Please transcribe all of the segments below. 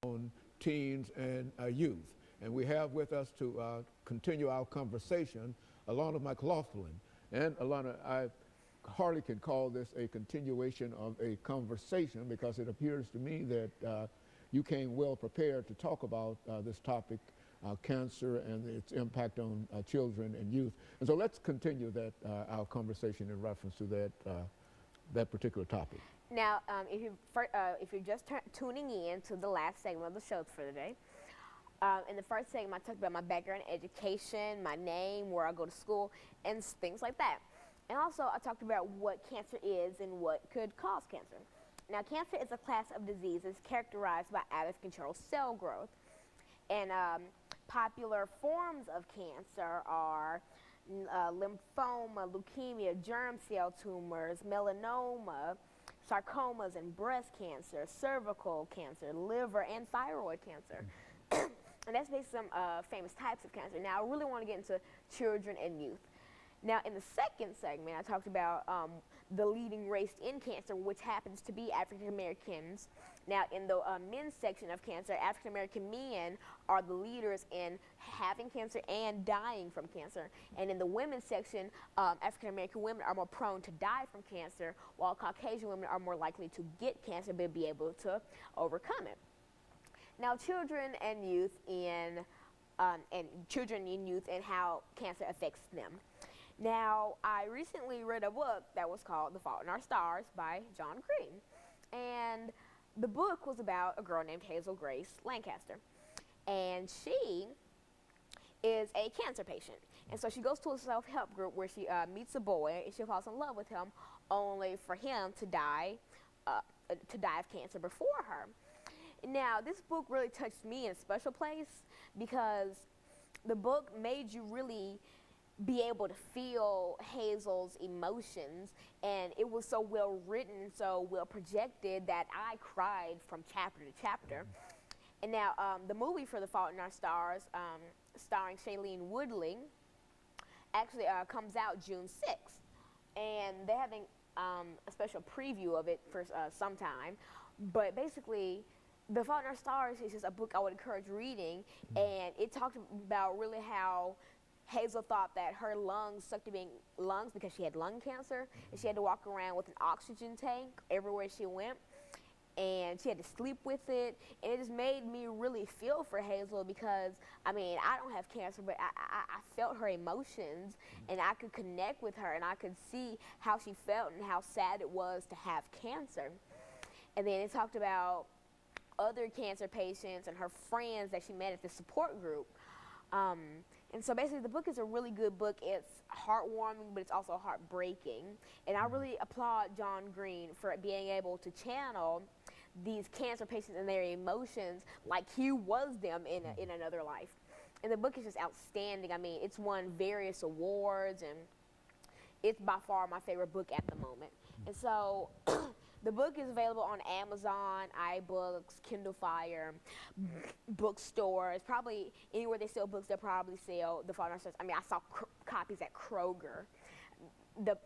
on teens and youth. And we have with us to continue our conversation Alana McLaughlin. And Alana, I hardly can call this a continuation of a conversation because it appears to me that you came well prepared to talk about this topic, cancer and its impact on children and youth. And so let's continue that our conversation in reference to that particular topic. Now, if you're just tuning in to the last segment of the show for today, in the first segment, I talked about my background in education, my name, where I go to school, and things like that. And also, I talked about what cancer is and what could cause cancer. Now, cancer is a class of diseases characterized by out-of-control cell growth. And popular forms of cancer are lymphoma, leukemia, germ cell tumors, melanoma, sarcomas and breast cancer, cervical cancer, liver and thyroid cancer. And that's based on some famous types of cancer. Now, I really want to get into children and youth. Now, in the second segment, I talked about the leading race in cancer, which happens to be African Americans. Now, in the men's section of cancer, African American men are the leaders in having cancer and dying from cancer. And in the women's section, African American women are more prone to die from cancer, while Caucasian women are more likely to get cancer but be able to overcome it. Now, children and youth and how cancer affects them. Now, I recently read a book that was called The Fault in Our Stars by John Green. And the book was about a girl named Hazel Grace Lancaster. And she is a cancer patient. And so she goes to a self-help group where she meets a boy and she falls in love with him, only for him to die of cancer before her. Now, this book really touched me in a special place because the book made you really be able to feel Hazel's emotions, and it was so well written, so well projected that I cried from chapter to chapter. And now the movie for The Fault in Our Stars, starring Shailene Woodley, actually comes out June 6th, and they're having a special preview of it for some time. But basically, The Fault in Our Stars is just a book I would encourage reading, and it talked about really how Hazel thought that her lungs sucked at being lungs because she had lung cancer, and she had to walk around with an oxygen tank everywhere she went, and she had to sleep with it. And it just made me really feel for Hazel because, I mean, I don't have cancer, but I felt her emotions, and I could connect with her, and I could see how she felt and how sad it was to have cancer. And then it talked about other cancer patients and her friends that she met at the support group. And so basically the book is a really good book. It's heartwarming, but it's also heartbreaking. And I really applaud John Green for being able to channel these cancer patients and their emotions like he was them in another life. And the book is just outstanding. I mean, it's won various awards, and it's by far my favorite book at the moment. And so the book is available on Amazon, iBooks, Kindle Fire, bookstores. Probably anywhere they sell books, they'll probably sell The Fault in Our Stars. I mean, I saw copies at Kroger.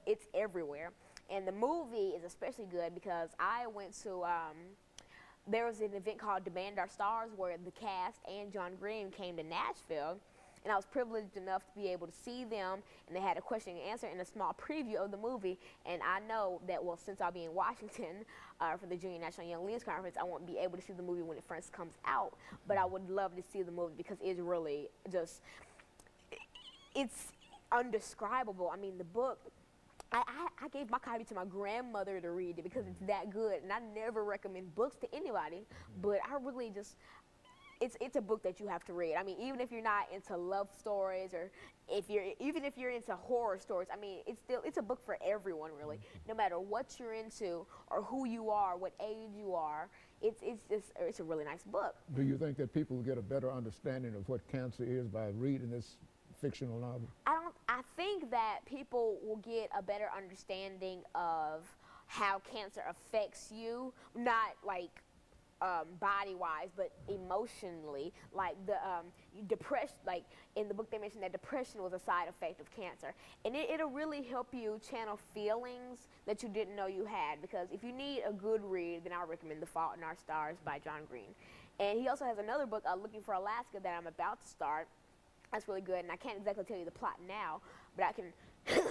It's everywhere. And the movie is especially good because I went to, there was an event called Demand Our Stars where the cast and John Green came to Nashville. And I was privileged enough to be able to see them, and they had a question and answer and a small preview of the movie. And I know that, well, since I'll be in Washington for the Junior National Young Leaders Conference, I won't be able to see the movie when it first comes out. But I would love to see the movie because it's really just, it's undescribable. I mean, the book, I gave my copy to my grandmother to read it because it's that good. And I never recommend books to anybody, but I really just, it's a book that you have to read. I mean, even if you're not into love stories, or even if you're into horror stories, I mean, it's a book for everyone, really. No matter what you're into or who you are, what age you are, it's a really nice book. Do you think that people will get a better understanding of what cancer is by reading this fictional novel? I think that people will get a better understanding of how cancer affects you, not like body-wise, but emotionally. Like depression, like in the book they mentioned that depression was a side effect of cancer, and it'll really help you channel feelings that you didn't know you had. Because if you need a good read, then I recommend The Fault in Our Stars by John Green. And he also has another book, Looking for Alaska, that I'm about to start. That's really good, and I can't exactly tell you the plot now, but I can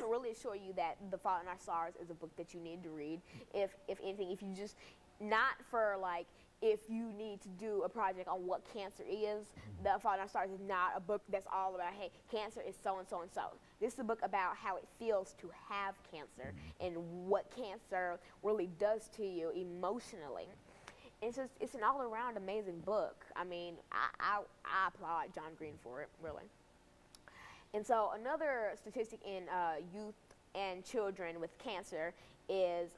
really assure you that The Fault in Our Stars is a book that you need to read. If anything, if you just, not for like, if you need to do a project on what cancer is, The Fault in Our Stars is not a book that's all about, hey, cancer is so and so and so. This is a book about how it feels to have cancer and what cancer really does to you emotionally. It's an all-around amazing book. I mean, I applaud John Green for it, really. And so another statistic in youth and children with cancer is,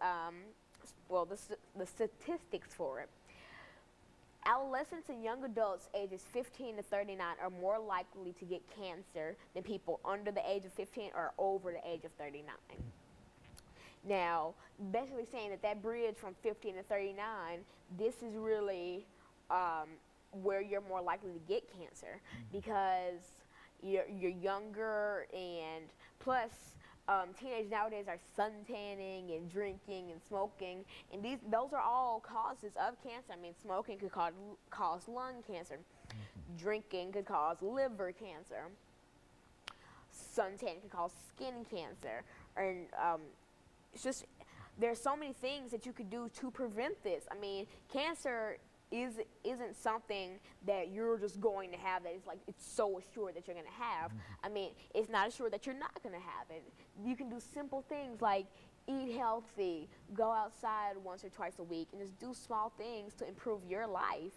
the statistics for it. Adolescents and young adults ages 15 to 39 are more likely to get cancer than people under the age of 15 or over the age of 39. Now, basically saying that bridge from 15 to 39, this is really where you're more likely to get cancer, because you're younger, and plus teenagers nowadays are suntanning and drinking and smoking, and those are all causes of cancer. I mean, smoking could cause lung cancer, drinking could cause liver cancer, suntanning could cause skin cancer, and it's just, there's so many things that you could do to prevent this. I mean, cancer isn't something that you're just going to have, that it's like it's so assured that you're going to have. I mean, it's not assured that you're not going to have it. You can do simple things like eat healthy, go outside once or twice a week, and just do small things to improve your life.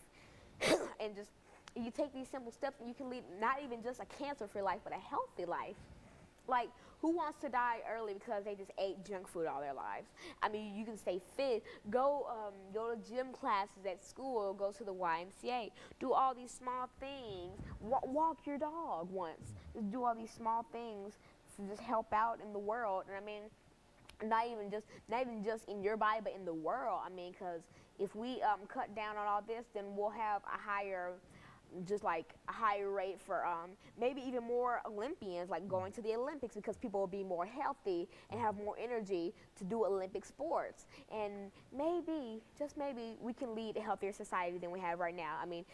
And just, you take these simple steps, and you can lead not even just a cancer-free life, but a healthy life. Like, who wants to die early because they just ate junk food all their lives? I mean, you can stay fit, go to gym classes at school, go to the YMCA, do all these small things, walk your dog once. Just do all these small things to just help out in the world. And I mean, not even just in your body, but in the world. I mean, because if we cut down on all this, then we'll have a higher rate for maybe even more Olympians, like going to the Olympics, because people will be more healthy and have more energy to do Olympic sports. And maybe, just maybe, we can lead a healthier society than we have right now. I mean,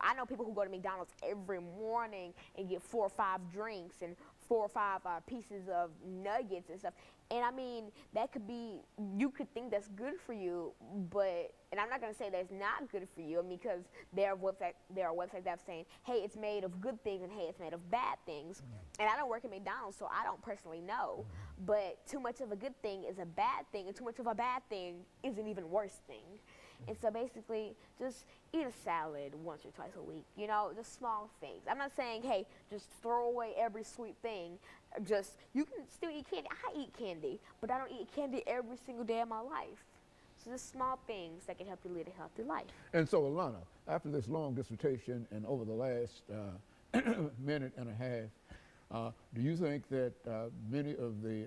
I know people who go to McDonald's every morning and get 4 or 5 drinks and 4 or 5 pieces of nuggets and stuff. And I mean, that could be, you could think that's good for you, but, and I'm not going to say that it's not good for you, I mean, because there are websites that are saying, hey, it's made of good things, and hey, it's made of bad things. And I don't work at McDonald's, so I don't personally know. But too much of a good thing is a bad thing, and too much of a bad thing is an even worse thing. And so basically, just eat a salad once or twice a week, you know, just small things. I'm not saying, hey, just throw away every sweet thing. Just, you can still eat candy. I eat candy, but I don't eat candy every single day of my life. So just small things that can help you lead a healthy life. And so, Alana, after this long dissertation and over the last minute and a half, do you think that many of the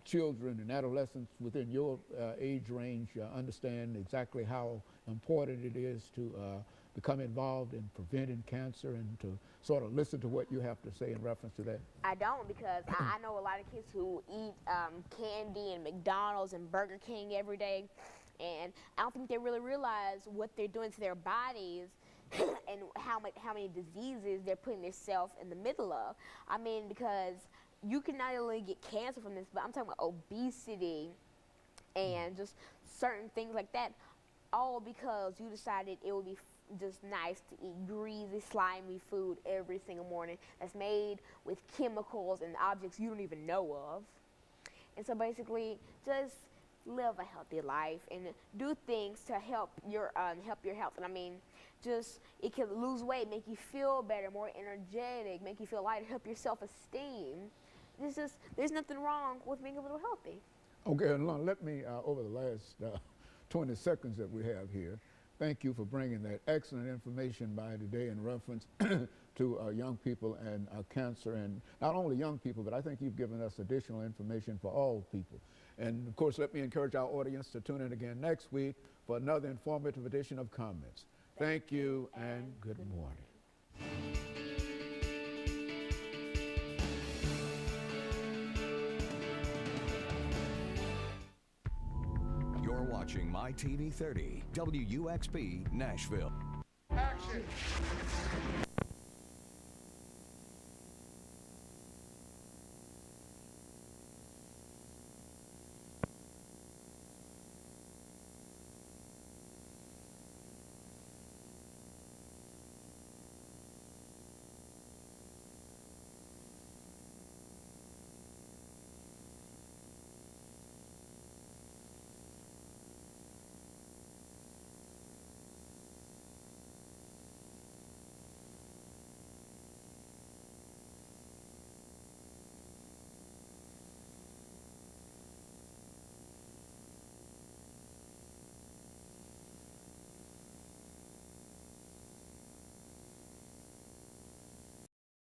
children and adolescents within your age range understand exactly how important it is to become involved in preventing cancer, and to sort of listen to what you have to say in reference to that? I don't, because I know a lot of kids who eat candy and McDonald's and Burger King every day, and I don't think they really realize what they're doing to their bodies and how many diseases they're putting themselves in the middle of. I mean, because you can not only get cancer from this, but I'm talking about obesity and just certain things like that, all because you decided it would be just nice to eat greasy, slimy food every single morning that's made with chemicals and objects you don't even know of. And so basically, just live a healthy life and do things to help your health. And I mean, just, it can lose weight, make you feel better, more energetic, make you feel lighter, help your self-esteem. There's nothing wrong with being a little healthy. Okay, and let me, over the last 20 seconds that we have here, thank you for bringing that excellent information by today in reference to young people and cancer, and not only young people, but I think you've given us additional information for all people. And of course, let me encourage our audience to tune in again next week for another informative edition of Comments. Thank you and good morning. You're watching My TV 30, WUXB, Nashville. Action!